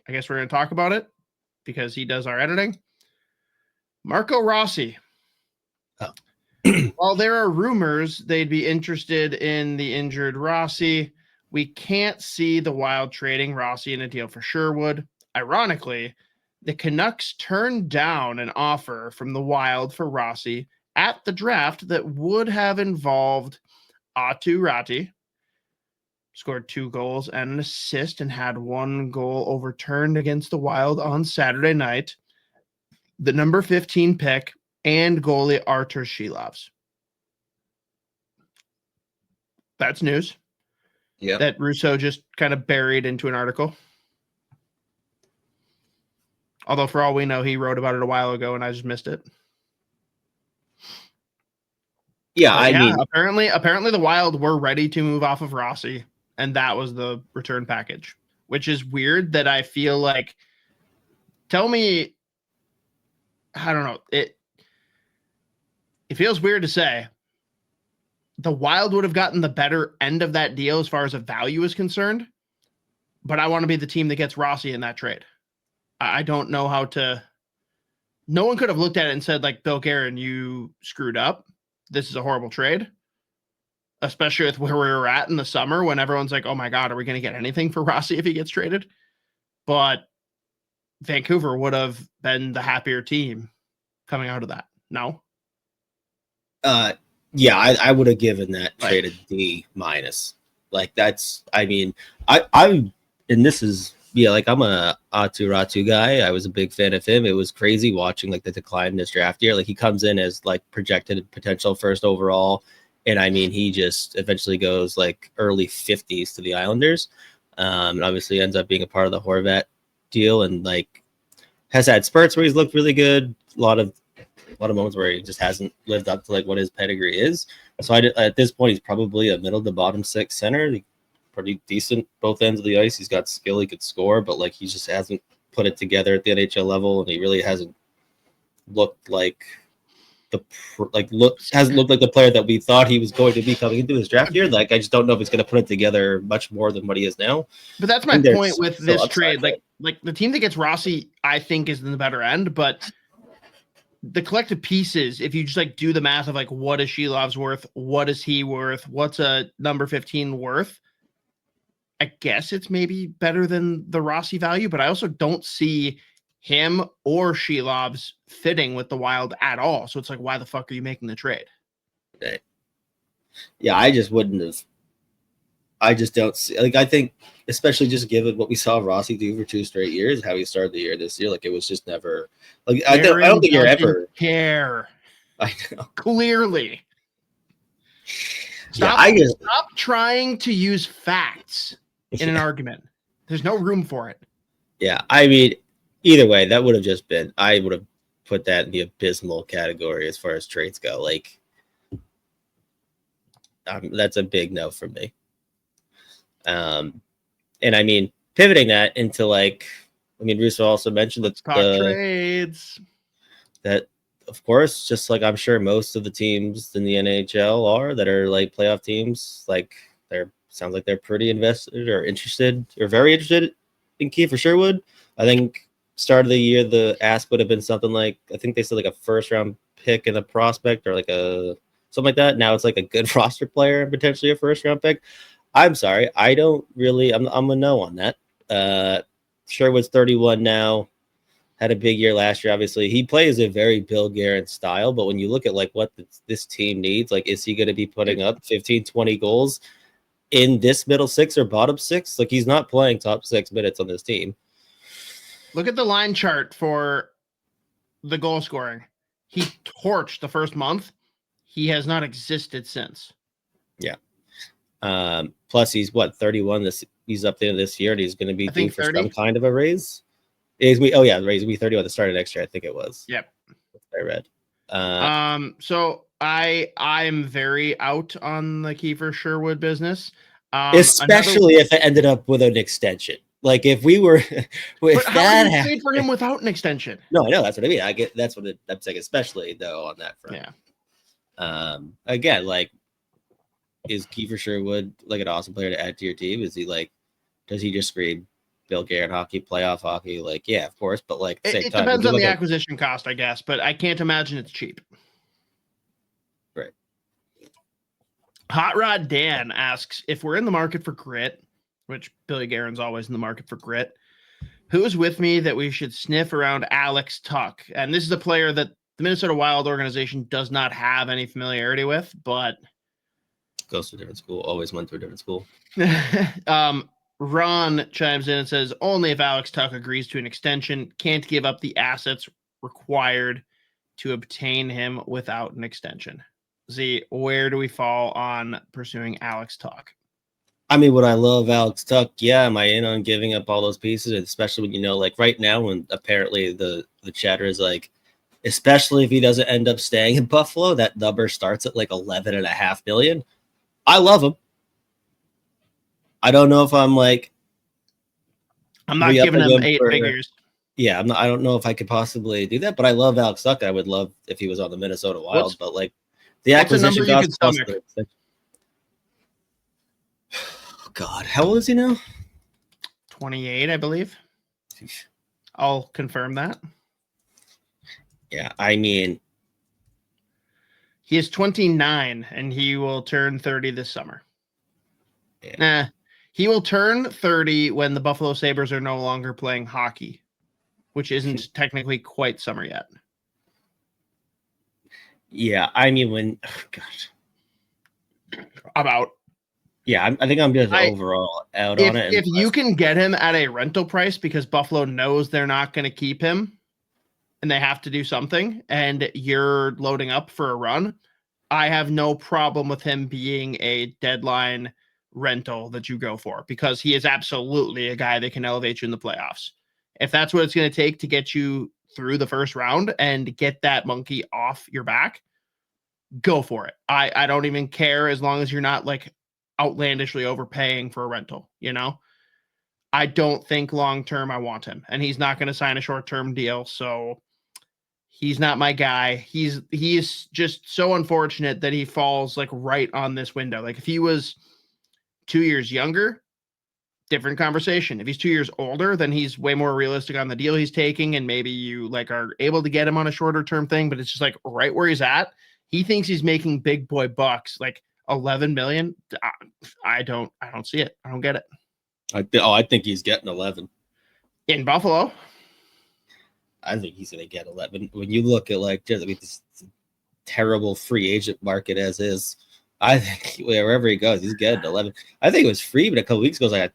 I guess we're going to talk about it because he does our editing. Marco Rossi. Oh. While there are rumors they'd be interested in the injured Rossi, we can't see the Wild trading Rossi in a deal for Sherwood. Ironically, the Canucks turned down an offer from the Wild for Rossi at the draft that would have involved Atu Ratti, scored 2 goals and an assist and had 1 goal overturned against the Wild on Saturday night, the number 15 pick, and goalie Artur Shilovs. That's news. Yeah. That Russo just kind of buried into an article. Although for all we know, he wrote about it a while ago and I just missed it. Yeah, I mean, apparently the Wild were ready to move off of Rossi, and that was the return package, which is weird that I feel like, tell me, I don't know, it feels weird to say the Wild would have gotten the better end of that deal as far as a value is concerned, but I want to be the team that gets Rossi in that trade. I don't know how to, no one could have looked at it and said, like, Bill Guerin, you screwed up. This is a horrible trade, especially with where we were at in the summer when everyone's like, oh my God, are we going to get anything for Rossi if he gets traded? But Vancouver would have been the happier team coming out of that. No? Yeah, I would have given that trade a D-. Like, that's, I mean, I'm, and this is, yeah, like, I'm a Atu Ratu guy. I was a big fan of him. It was crazy watching, like, the decline in this draft year. Like, he comes in as, like, projected potential first overall, and, I mean, he just eventually goes, like, early 50s to the Islanders, and obviously ends up being a part of the Horvat deal, and, like, has had spurts where he's looked really good, a lot of moments where he just hasn't lived up to, like, what his pedigree is. So at this point, he's probably a middle to bottom 6 center. Pretty decent both ends of the ice. He's got skill, he could score, but, like, he just hasn't put it together at the NHL level, and he really hasn't looked like hasn't looked like the player that we thought he was going to be coming into his draft year. Like, I just don't know if he's going to put it together much more than what he is now. But that's my point with this trade. Like the team that gets Rossi, I think, is in the better end, but the collective pieces, if you just, like, do the math of, like, what is Shilov's worth, what is he worth, what's a number 15 worth, I guess it's maybe better than the Rossi value, but I also don't see him or Shilov's fitting with the Wild at all. So it's like, why the fuck are you making the trade? Right. Yeah, I just wouldn't have. I just don't see, like, I think, especially just given what we saw Rossi do for 2 straight years, how he started the year this year, like, it was just never, like, I don't think you're ever care. I know. Clearly. Stop trying to use facts in an argument. There's no room for it. Yeah, I mean, either way, that would have just been, I would have put that in the abysmal category as far as trades go. Like, that's a big no from me. And I mean, pivoting that into, like, I mean, Russo also mentioned that trades. That, of course, just like I'm sure most of the teams in the NHL are that are, like, playoff teams, like, sounds like they're pretty invested or interested or very interested in Kiefer Sherwood. I think start of the year, the ask would have been something like, I think they said, like, a first round pick and a prospect, or like something like that. Now it's like a good roster player and potentially a first round pick. I'm sorry. I don't really, I'm a no on that. Sherwood's 31 now, had a big year last year. Obviously he plays a very Bill Guerin style, but when you look at, like, what this team needs, like, is he going to be putting up 15, 20 goals in this middle 6 or bottom 6? Like, he's not playing top 6 minutes on this team. Look at the line chart for the goal scoring. He torched the first month. He has not existed since. Yeah. Plus he's 31 he's up there this year, and he's going to be due for 30. Some kind of a raise. Raise will be 30 at the start of next year, I think it was. Yep. I read. So I'm very out on the Kiefer Sherwood business. Especially if it ended up with an extension. Like, if we were, if that happened for him without an extension. No, I know, that's what I mean. I get that's what I'm saying, especially though on that front. Yeah. Again, like, is Kiefer Sherwood, like, an awesome player to add to your team? Is he, like, does he just scream Bill Guerin hockey, playoff hockey. Like, yeah, of course, but like, It depends on the acquisition cost, I guess, but I can't imagine it's cheap. Right. Hot Rod Dan asks if we're in the market for grit, which Billy Guerin's always in the market for grit. Who's with me that we should sniff around Alex Tuch? And this is a player that the Minnesota Wild organization does not have any familiarity with, but goes to a different school, always went to a different school. Ron chimes in and says, only if Alex Tuch agrees to an extension, can't give up the assets required to obtain him without an extension. Z, where do we fall on pursuing Alex Tuch? I mean, would I love Alex Tuch? Yeah, am I in on giving up all those pieces? Especially when, like right now when apparently the chatter is like, especially if he doesn't end up staying in Buffalo, that number starts at like $11.5 million. I love him. I don't know if I'm like, I'm not giving him 8 figures. Yeah, I'm not. I don't know if I could possibly do that, but I love Alex Tuch. I would love if he was on the Minnesota Wild, but like the acquisition cost. Oh God, how old is he now? 28, I believe. I'll confirm that. Yeah, I mean, he is 29, and he will turn 30 this summer. Yeah. He will turn 30 when the Buffalo Sabres are no longer playing hockey, which isn't technically quite summer yet. Yeah, I mean, I'm out. Yeah, I think I'm just overall out on it. If you can get him at a rental price because Buffalo knows they're not going to keep him and they have to do something, and you're loading up for a run, I have no problem with him being a deadline rental that you go for, because he is absolutely a guy that can elevate you in the playoffs. If that's what it's going to take to get you through the first round and get that monkey off your back, go for it. I don't even care as long as you're not like outlandishly overpaying for a rental, I don't think long-term I want him, and he's not going to sign a short-term deal. So he's not my guy. He is just so unfortunate that he falls like right on this window. Like if he was 2 years younger, different conversation. If he's 2 years older, then he's way more realistic on the deal he's taking, and maybe you like are able to get him on a shorter term thing, but it's just like right where he's at. He thinks he's making big boy bucks, like 11 million. I don't see it. I don't get it. I think he's getting 11 in Buffalo. I think he's going to get 11. When you look at like just this terrible free agent market as is, I think wherever he goes, he's getting 11. I think it was free, but a couple weeks ago, like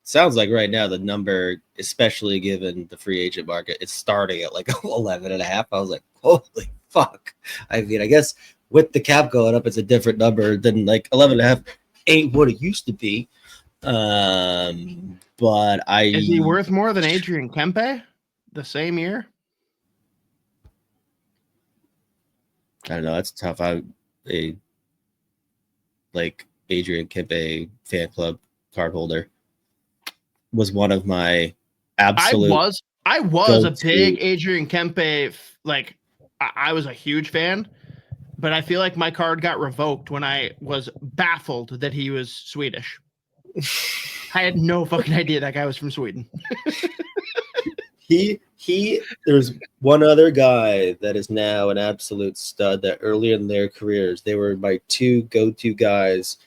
sounds like right now the number, especially given the free agent market, it's starting at like 11.5. I was like, holy fuck. I mean, I guess with the cap going up, it's a different number than like 11.5 ain't what it used to be. But is he worth more than Adrian Kempe the same year? I don't know. That's tough. Like Adrian Kempe fan club card holder was one of my absolute. I was a big Adrian Kempe. Like I was a huge fan, but I feel like my card got revoked when I was baffled that he was Swedish. I had no fucking idea that guy was from Sweden. There's one other guy that is now an absolute stud that earlier in their careers, they were my two go-to guys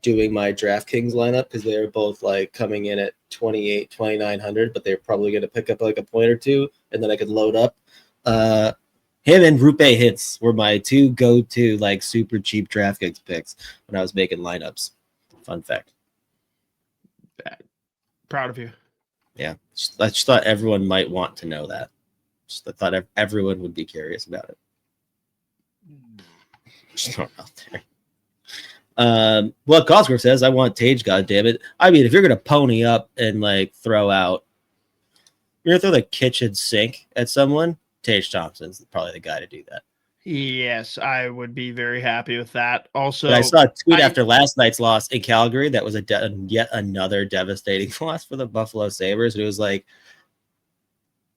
doing my DraftKings lineup because they were both like coming in at 2,900, but they're probably going to pick up like a point or two, and then I could load up. Him and Rupe Hintz were my two go-to like super cheap DraftKings picks when I was making lineups. Fun fact. Proud of you. Yeah, I just thought everyone might want to know that. I thought everyone would be curious about it. Just throw it out there. Well, Cosgrove says, I want Tage, goddammit. I mean, if you're going to pony up and like throw out, you're going to throw the kitchen sink at someone, Tage Thompson's probably the guy to do that. Yes, I would be very happy with that. Also, but I saw a tweet after last night's loss in Calgary that was yet another devastating loss for the Buffalo Sabres. And it was like,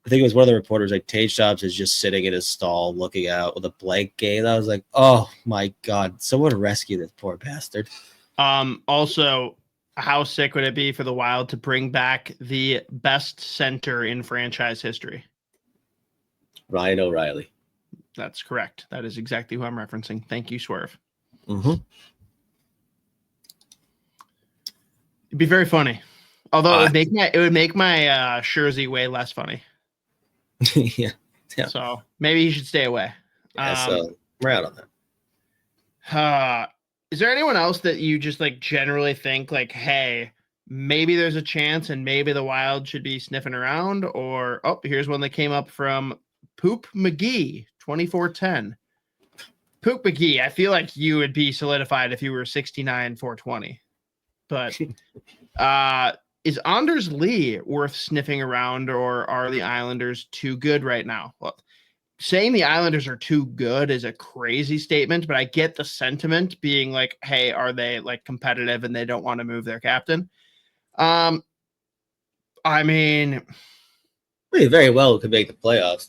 I think it was one of the reporters, like, Tage Thompson is just sitting in his stall looking out with a blank gaze. I was like, oh my God, someone rescue this poor bastard. Also, How sick would it be for the Wild to bring back the best center in franchise history? Ryan O'Reilly. That's correct. That is exactly who I'm referencing. Thank you, Swerve. Mm-hmm. It'd be very funny. Although it would make my Scherzi way less funny. Yeah. So maybe he should stay away. Yeah, so we're out on that. Is there anyone else that you just like generally think like, hey, maybe there's a chance and maybe the Wild should be sniffing around? Or here's one that came up from Poop McGee 2410. Poop McGee, I feel like you would be solidified if you were 69-420. But is Anders Lee worth sniffing around, or are the Islanders too good right now? Well, saying the Islanders are too good is a crazy statement, but I get the sentiment being like, hey, are they like competitive and they don't want to move their captain? I mean, we very well could make the playoffs.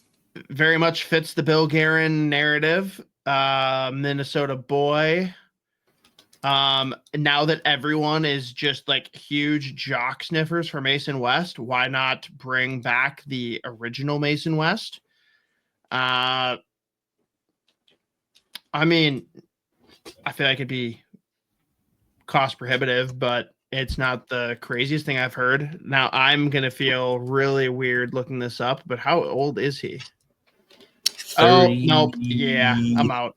Very much fits the Bill Guerin narrative. Minnesota boy. Now that everyone is just like huge jock sniffers for Mason West, why not bring back the original Mason West? I mean, I feel like it'd be cost prohibitive, but it's not the craziest thing I've heard. Now I'm going to feel really weird looking this up, but how old is he? 30. Oh, nope. Yeah, I'm out.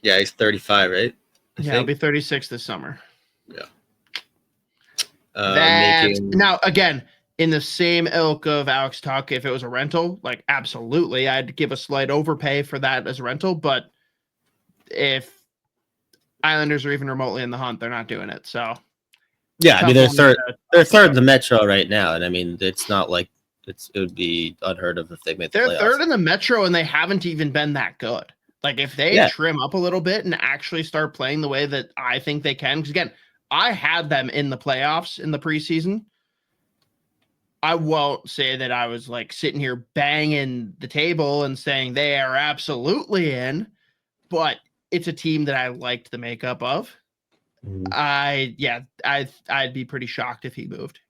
Yeah, he's 35, right? He'll be 36 this summer. Yeah. Now, again, in the same ilk of Alex Tuch, if it was a rental, like absolutely, I'd give a slight overpay for that as a rental. But if Islanders are even remotely in the hunt, they're not doing it. So, yeah, I mean, they're third in the Metro right now, and I mean, it's not like it would be unheard of if they made the playoffs. They're third in the Metro, and they haven't even been that good. Like, if they trim up a little bit and actually start playing the way that I think they can, because again, I had them in the playoffs in the preseason. I won't say that I was like sitting here banging the table and saying they are absolutely in, but it's a team that I liked the makeup of. I'd be pretty shocked if he moved.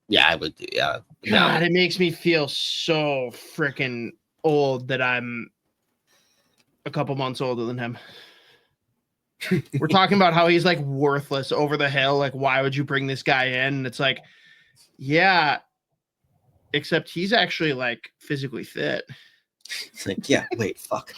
Yeah, I would do. Yeah. God, it makes me feel so freaking old that I'm a couple months older than him. We're talking about how he's like worthless over the hill. Like, why would you bring this guy in? And it's like, yeah, except he's actually like physically fit. It's like, yeah, wait, fuck.